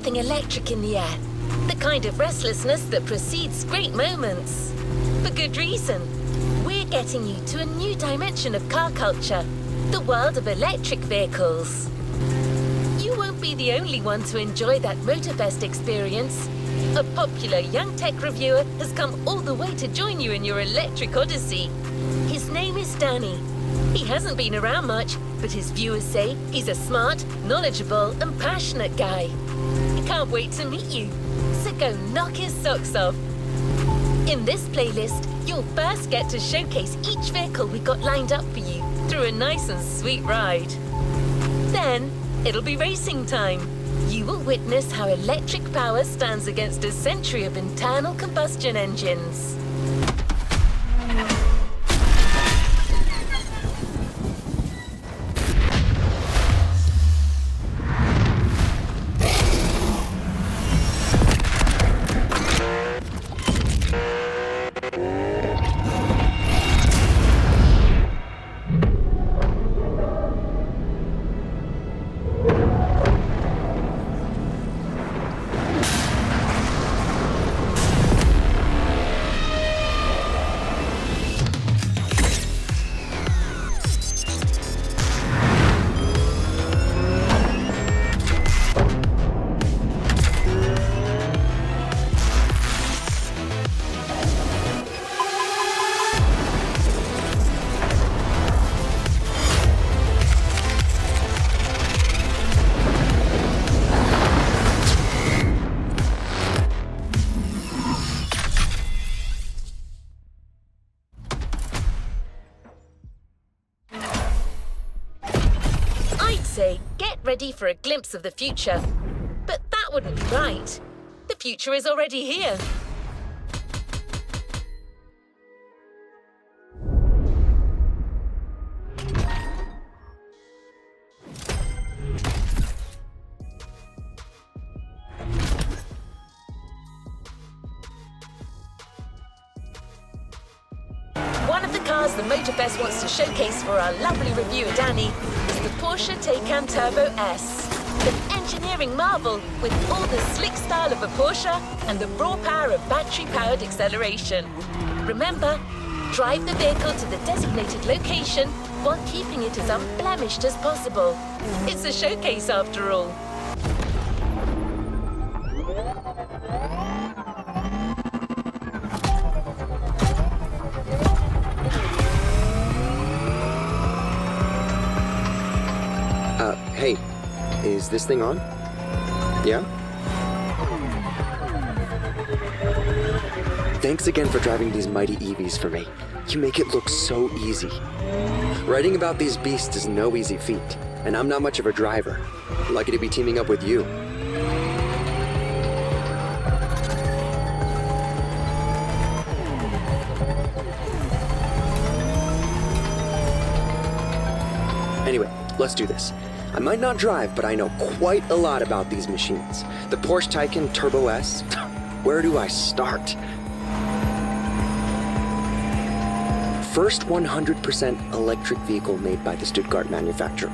something electric in the air. The kind of restlessness that precedes great moments. For good reason. We're getting you to a new dimension of car culture. The world of electric vehicles. You won't be the only one to enjoy that Motorfest experience. A popular young tech reviewer has come all the way to join you in your electric Odyssey. His name is Danny. He hasn't been around much, but his viewers say he's a smart, knowledgeable, and passionate guy. He can't wait to meet you, so go knock his socks off. In this playlist, you'll first get to showcase each vehicle we got lined up for you through a nice and sweet ride. Then, it'll be racing time. You will witness how electric power stands against a century of internal combustion engines. Get ready for a glimpse of the future. But that wouldn't be right. The future is already here. One of the cars the Motorfest wants to showcase for our lovely reviewer Danny is the Porsche Taycan Turbo S. An engineering marvel with all the slick style of a Porsche and the raw power of battery-powered acceleration. Remember, drive the vehicle to the designated location while keeping it as unblemished as possible. It's a showcase after all. Hey, is this thing on? Yeah? Thanks again for driving these mighty EVs for me. You make it look so easy. Writing about these beasts is no easy feat, and I'm not much of a driver. Lucky to be teaming up with you. Anyway, let's do this. I might not drive, but I know quite a lot about these machines. The Porsche Taycan Turbo S, where do I start? First 100% electric vehicle made by the Stuttgart manufacturer.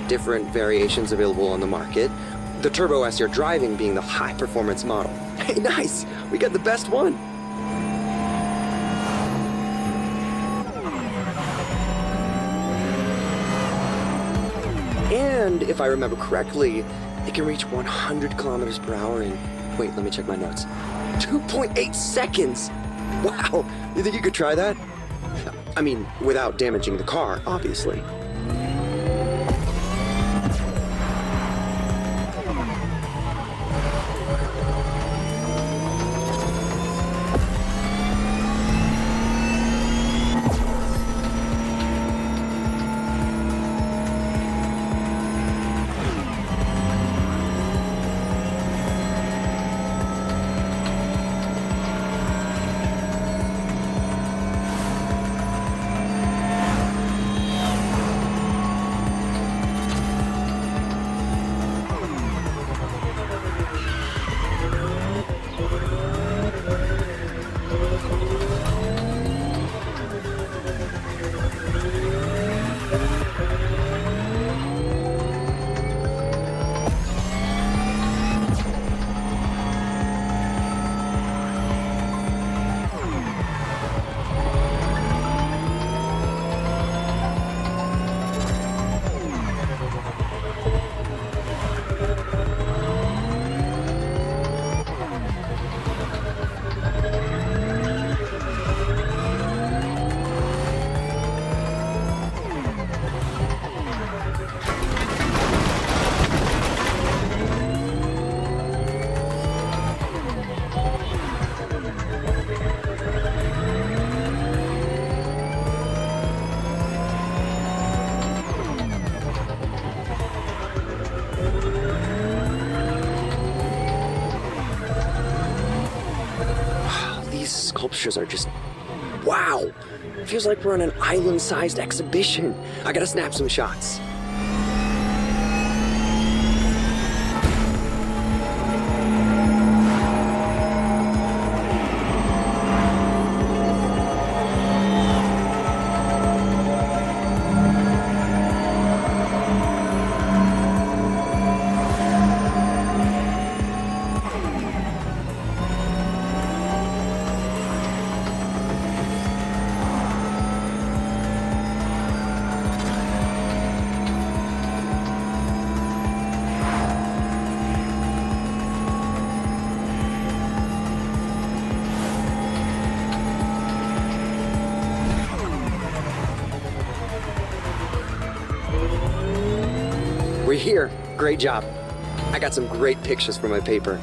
Different variations available on the market. The Turbo S you're driving being the high-performance model. Hey, nice! We got the best one! And if I remember correctly, it can reach 100 kilometers per hour in, wait, let me check my notes, 2.8 seconds! Wow, you think you could try that? I mean, without damaging the car, obviously. sculptures are just... wow! Feels like we're on an island-sized exhibition. I gotta snap some shots. We're here. Great job. I got some great pictures for my paper.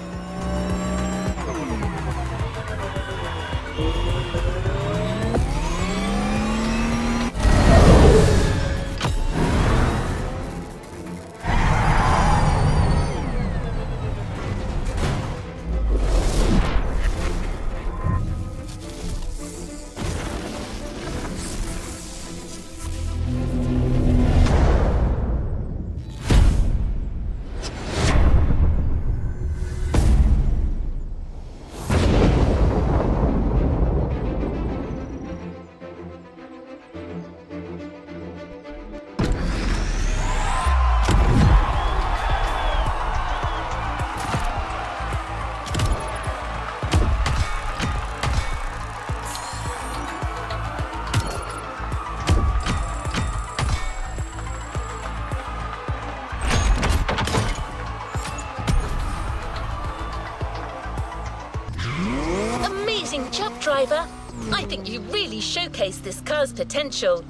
Amazing job, driver. I think you really showcased this car's potential.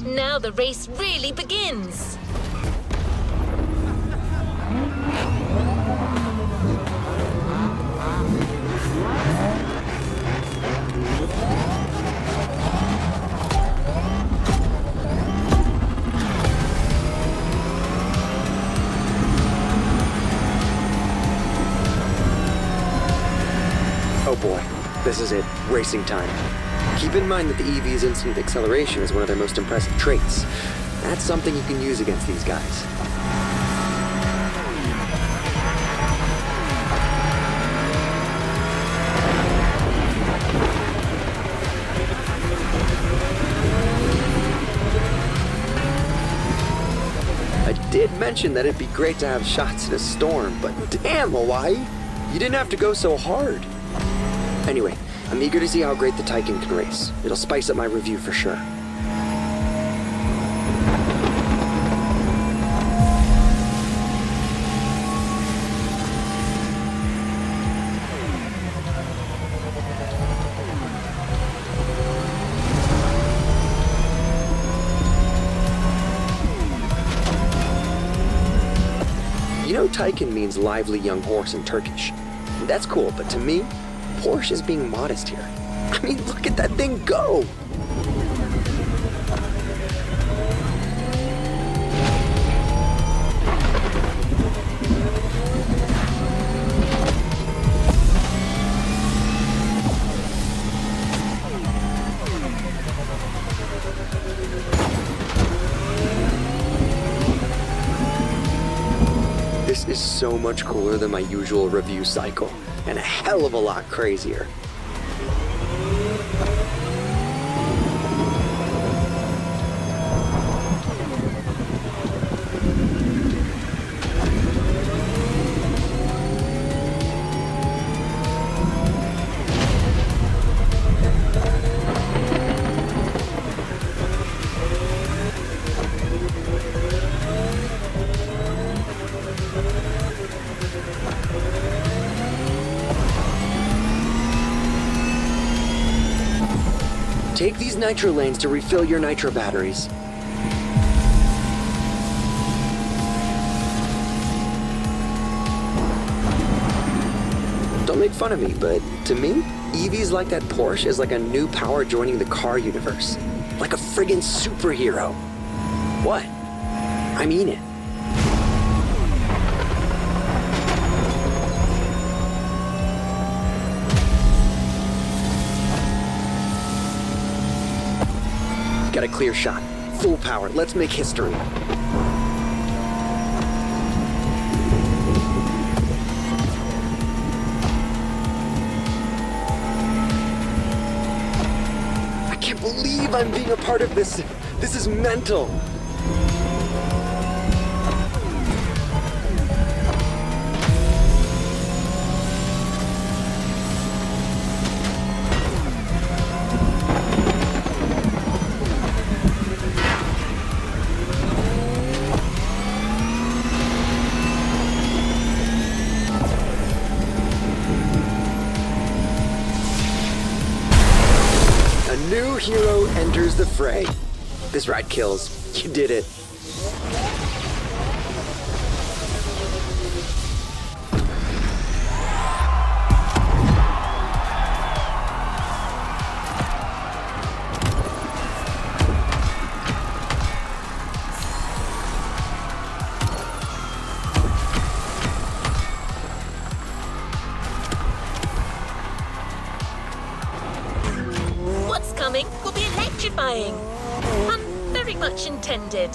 Now the race really begins. Oh boy, this is it. Racing time. Keep in mind that the EV's instant acceleration is one of their most impressive traits. That's something you can use against these guys. I did mention that it'd be great to have shots in a storm, but damn, Hawaii, you didn't have to go so hard. Anyway, I'm eager to see how great the Taycan can race. It'll spice up my review for sure. You know Taycan means lively young horse in Turkish. That's cool, but to me, Porsche is being modest here. I mean, look at that thing go! This is so much cooler than my usual review cycle, and a hell of a lot crazier. Take these nitro lanes to refill your nitro batteries. Don't make fun of me, but to me, EVs like that Porsche is like a new power joining the car universe. Like a friggin' superhero. What? I mean it. Got a clear shot. Full power. Let's make history. I can't believe I'm being a part of this. This is mental. New hero enters the fray. This ride kills. You did it. Will be electrifying. Pun very much intended.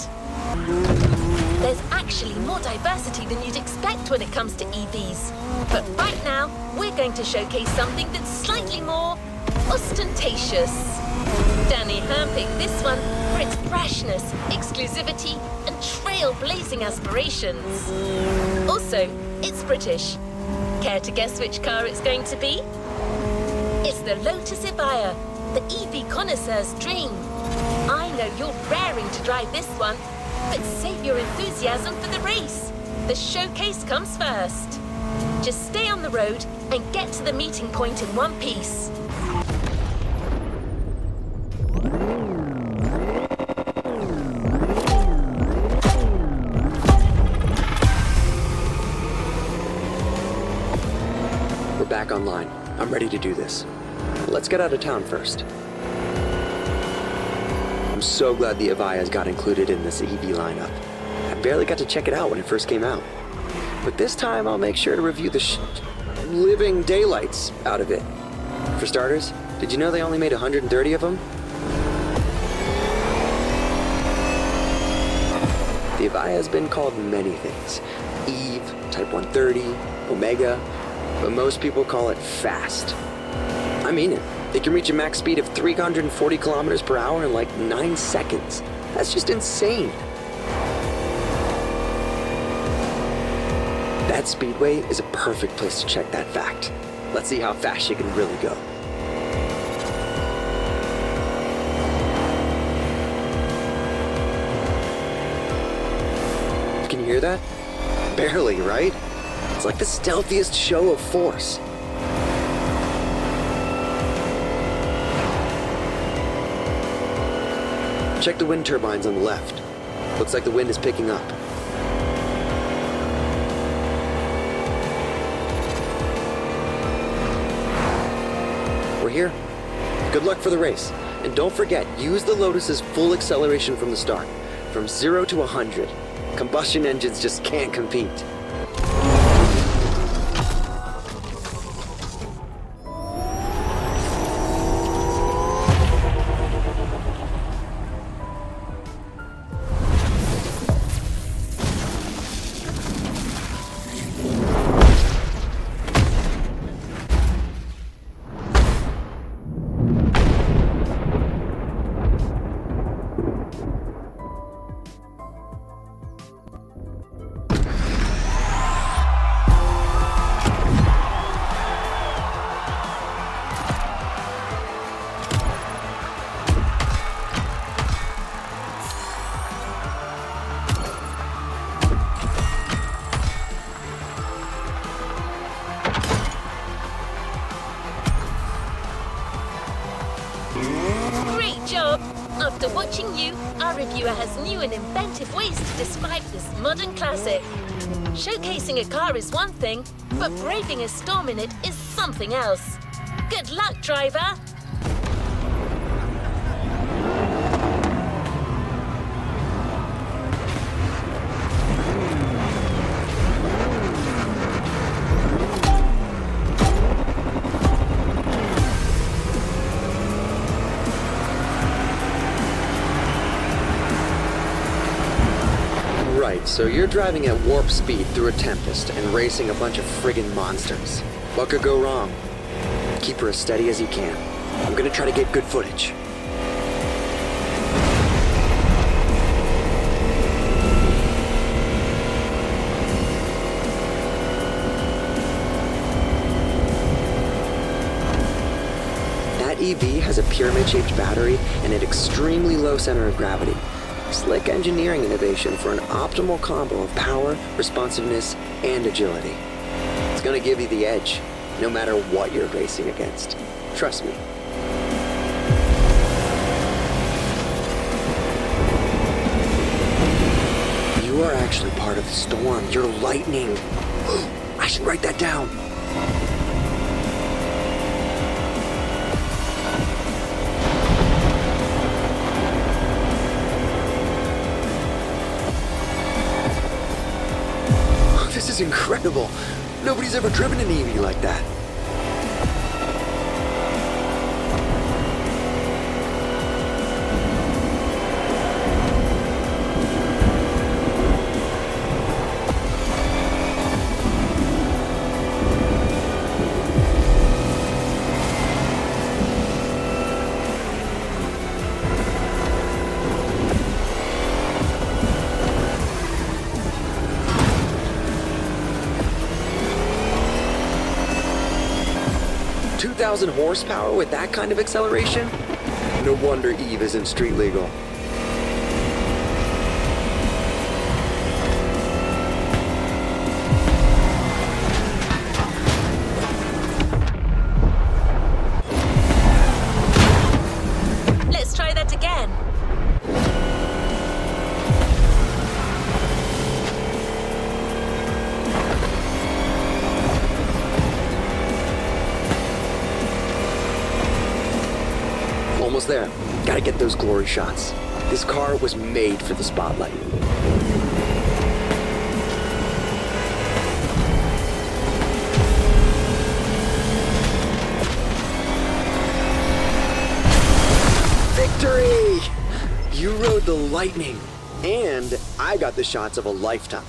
There's actually more diversity than you'd expect when it comes to EVs. But right now, we're going to showcase something that's slightly more ostentatious. Danny handpicked this one for its freshness, exclusivity, and trailblazing aspirations. Also, it's British. Care to guess which car it's going to be? It's the Lotus Evija, the EV connoisseur's dream. I know you're raring to drive this one, but save your enthusiasm for the race. The showcase comes first. Just stay on the road and get to the meeting point in one piece. We're back online. I'm ready to do this. Let's get out of town first. I'm so glad the Evija's got included in this EV lineup. I barely got to check it out when it first came out. But this time I'll make sure to review the living daylights out of it. For starters, did you know they only made 130 of them? The Evija has been called many things. Eve, Type 130, Omega, but most people call it fast. I mean it. They can reach a max speed of 340 kilometers per hour in like 9 seconds. That's just insane. That speedway is a perfect place to check that fact. Let's see how fast she can really go. Can you hear that? Barely, right? It's like the stealthiest show of force. Check the wind turbines on the left. Looks like the wind is picking up. We're here. Good luck for the race. And don't forget, use the Lotus's full acceleration from the start. From 0 to 100. Combustion engines just can't compete. After watching you, our reviewer has new and inventive ways to describe this modern classic. Showcasing a car is one thing, but braving a storm in it is something else. Good luck, driver! So you're driving at warp speed through a tempest and racing a bunch of friggin' monsters. What could go wrong? Keep her as steady as you can. I'm gonna try to get good footage. That EV has a pyramid-shaped battery and an extremely low center of gravity. Slick engineering innovation for an optimal combo of power, responsiveness, and agility. It's gonna give you the edge, no matter what you're racing against. Trust me. You are actually part of the storm. You're lightning. I should write that down. This is incredible. Nobody's ever driven an EV like that. Horsepower with that kind of acceleration? No wonder Eve isn't street legal. Let's try that again. Almost there. Gotta get those glory shots. This car was made for the spotlight. Victory! You rode the lightning, and I got the shots of a lifetime.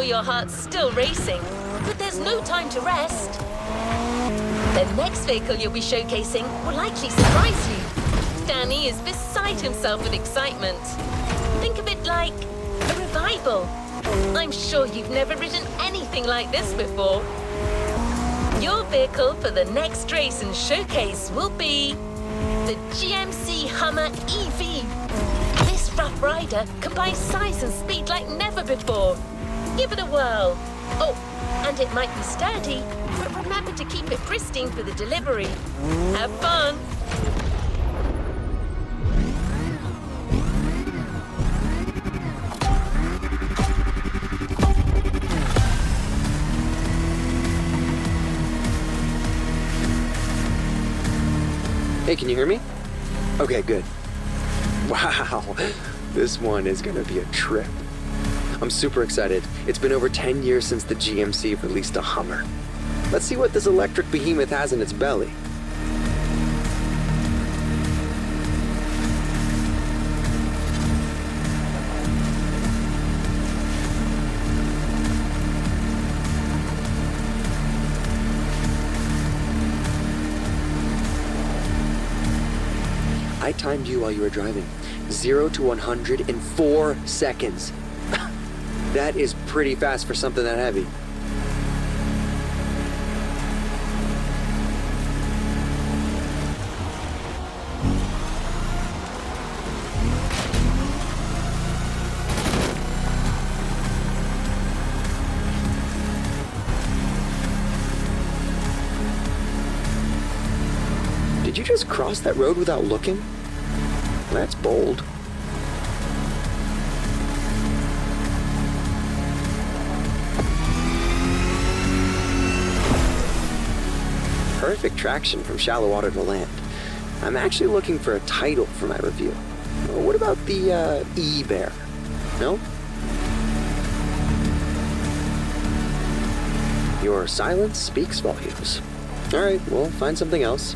Your heart's still racing, but there's no time to rest. The next vehicle you'll be showcasing will likely surprise you. Danny is beside himself with excitement. Think of it like a revival. I'm sure you've never ridden anything like this before. Your vehicle for the next race and showcase will be the GMC Hummer EV. This rough rider combines size and speed like never before. Give it a whirl. Oh, and it might be sturdy, but remember to keep it pristine for the delivery. Have fun! Hey, can you hear me? Okay, good. Wow, this one is gonna be a trip. I'm super excited. It's been over 10 years since the GMC released a Hummer. Let's see what this electric behemoth has in its belly. I timed you while you were driving. 0 to 100 in 4 seconds. That is pretty fast for something that heavy. Did you just cross that road without looking? That's bold. perfect traction from shallow water to land. I'm actually looking for a title for my review. What about the E-Bear? No? Your silence speaks volumes. Alright, we'll find something else.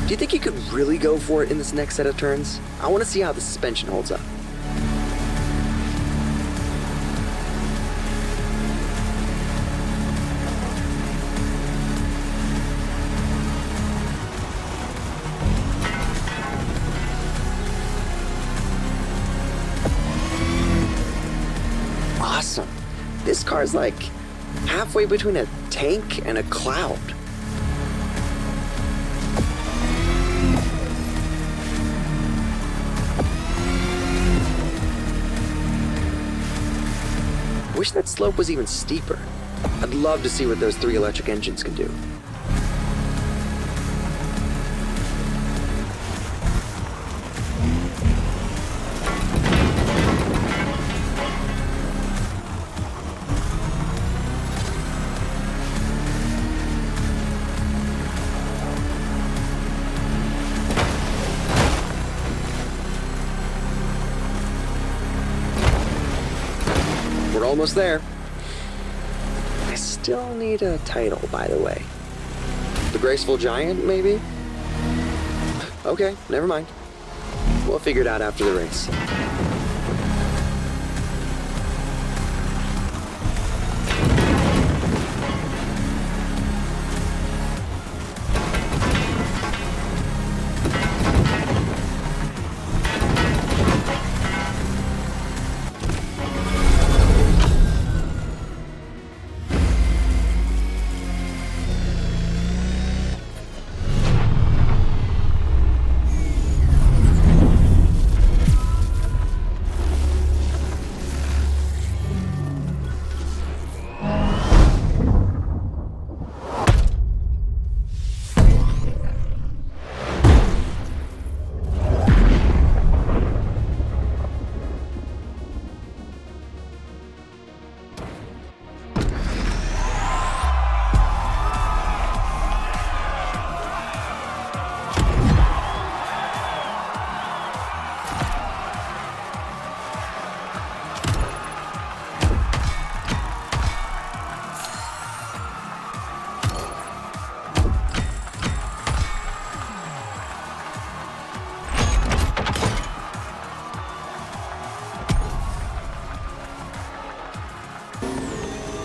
Do you think you could really go for it in this next set of turns? I want to see how the suspension holds up. Awesome. This car's like halfway between a tank and a cloud. Wish that slope was even steeper. I'd love to see what those 3 electric engines can do. We're almost there. I still need a title, by the way. The Graceful Giant, maybe? Okay, never mind. We'll figure it out after the race.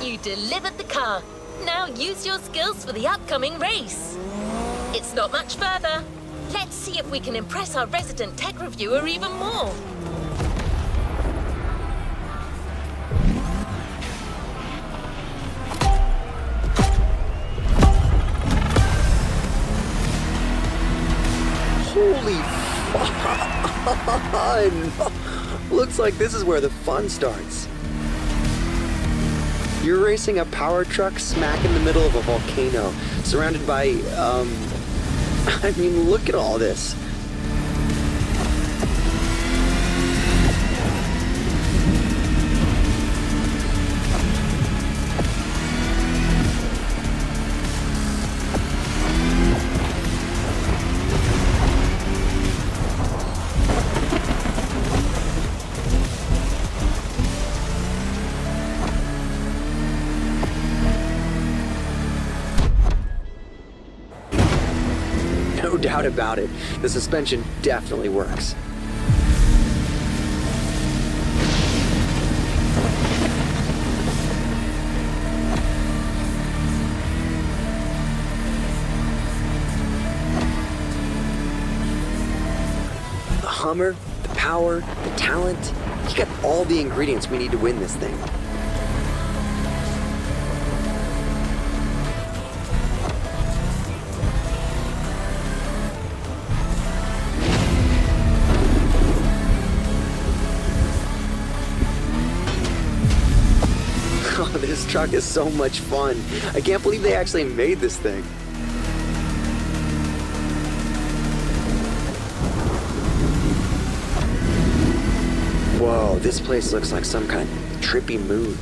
You delivered the car. Now use your skills for the upcoming race. It's not much further. Let's see if we can impress our resident tech reviewer even more. Holy fun! Looks like this is where the fun starts. You're racing a power truck smack in the middle of a volcano, surrounded by, I mean, look at all this. No doubt about it. The suspension definitely works. The Hummer, the power, the talent. You got all the ingredients we need to win this thing. Oh, this truck is so much fun. I can't believe they actually made this thing. Whoa, this place looks like some kind of trippy mood.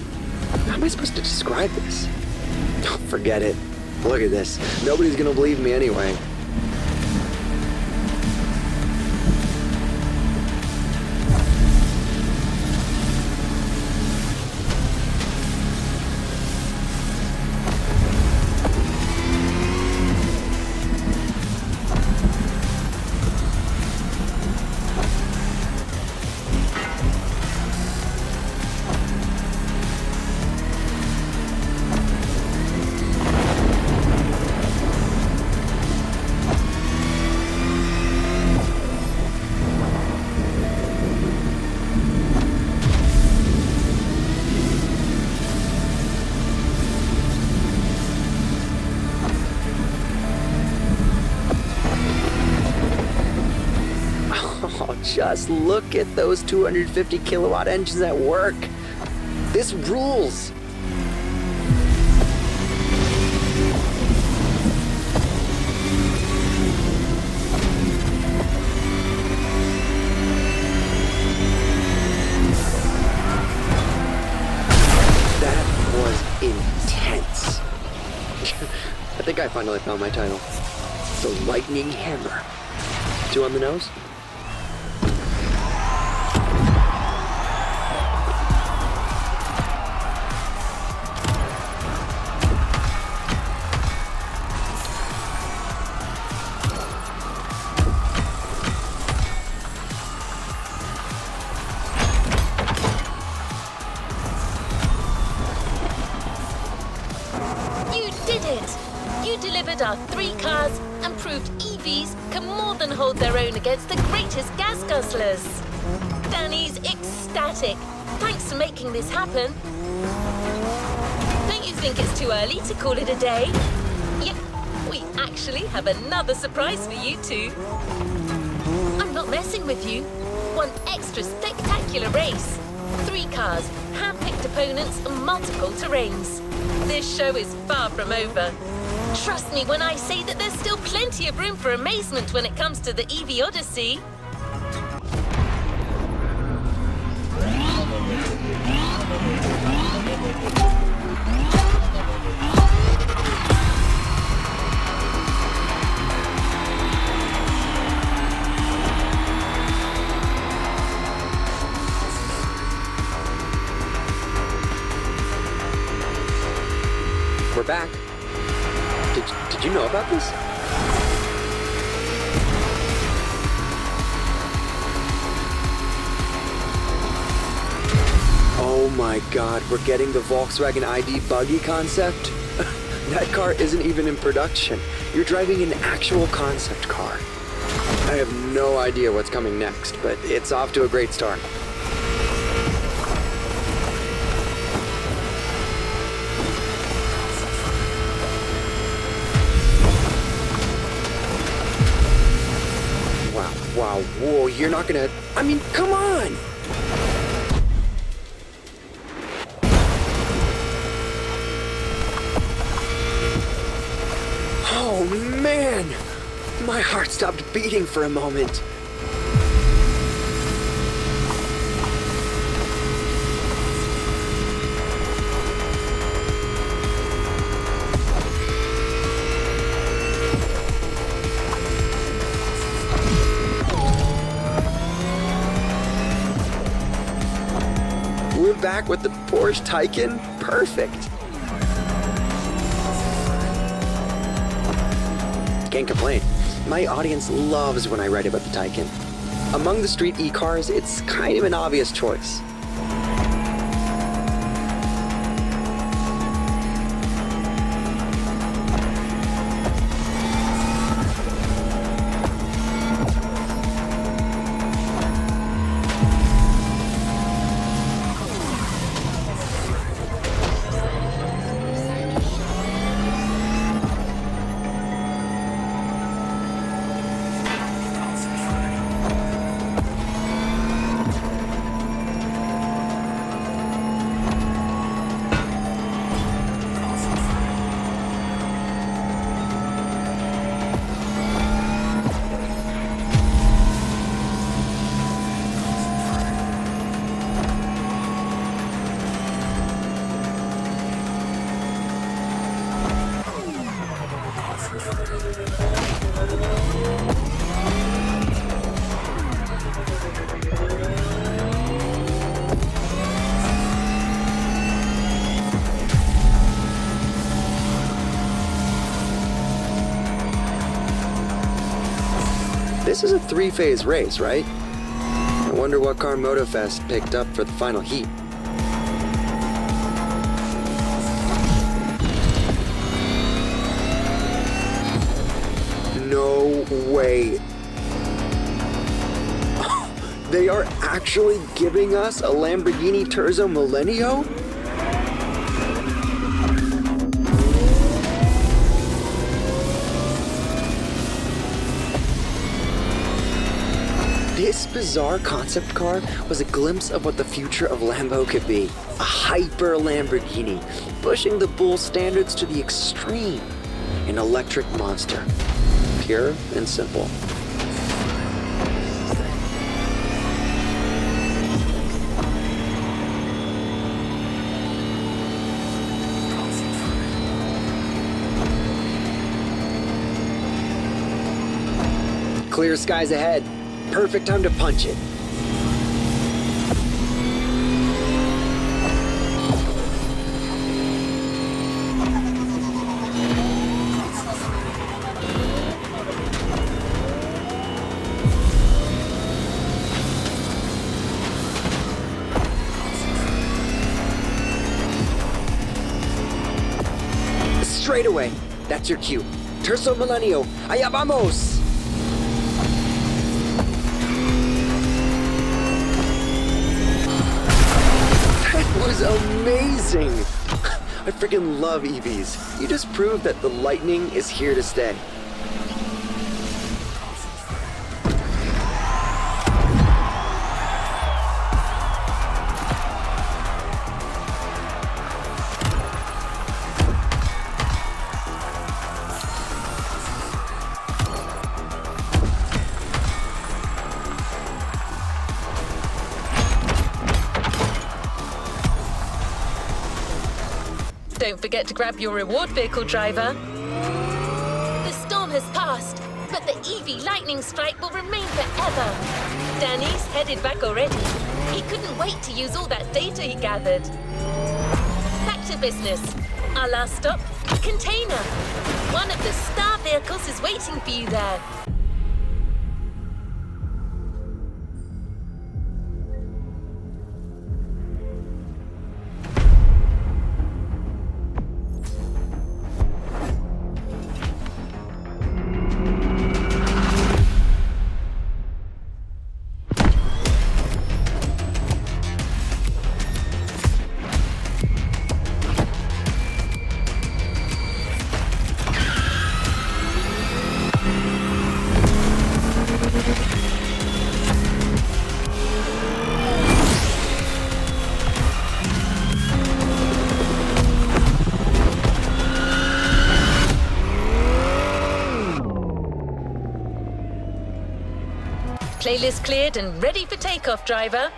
How am I supposed to describe this? Oh, forget it. Look at this. Nobody's gonna believe me anyway. Just look at those 250 kilowatt engines at work. This rules. That was intense. I think I finally found my title. The Lightning Hammer. 2 on the nose? Our 3 cars and proved EVs can more than hold their own against the greatest gas guzzlers. Danny's ecstatic. Thanks for making this happen. Don't you think it's too early to call it a day? Yep, we actually have another surprise for you two. I'm not messing with you. One extra spectacular race. 3 cars, hand-picked opponents and multiple terrains. This show is far from over. Trust me when I say that there's still plenty of room for amazement when it comes to the EV Odyssey. We're back. Did you know about this? Oh my god, we're getting the Volkswagen ID buggy concept? That car isn't even in production. You're driving an actual concept car. I have no idea what's coming next, but it's off to a great start. Wow, whoa, you're not gonna... I mean, come on! Oh, man! My heart stopped beating for a moment. Back with the Porsche Taycan? Perfect. Can't complain. My audience loves when I write about the Taycan. Among the street e-cars, it's kind of an obvious choice. This is a 3-phase race, right? I wonder what car Motorfest picked up for the final heat. No way. They are actually giving us a Lamborghini Terzo Millennio? This bizarre concept car was a glimpse of what the future of Lambo could be. A hyper Lamborghini, pushing the bull standards to the extreme. An electric monster. Pure and simple. Clear skies ahead. Perfect time to punch it. Straight away. That's your cue. Terzo Millennio. Allá vamos! That was amazing! I freaking love EVs. You just proved that the Lightning is here to stay. Don't forget to grab your reward vehicle, driver. The storm has passed, but the EV lightning strike will remain forever. Danny's headed back already. He couldn't wait to use all that data he gathered. Back to business. Our last stop, a container. One of the star vehicles is waiting for you there. Playlist cleared and ready for takeoff, driver.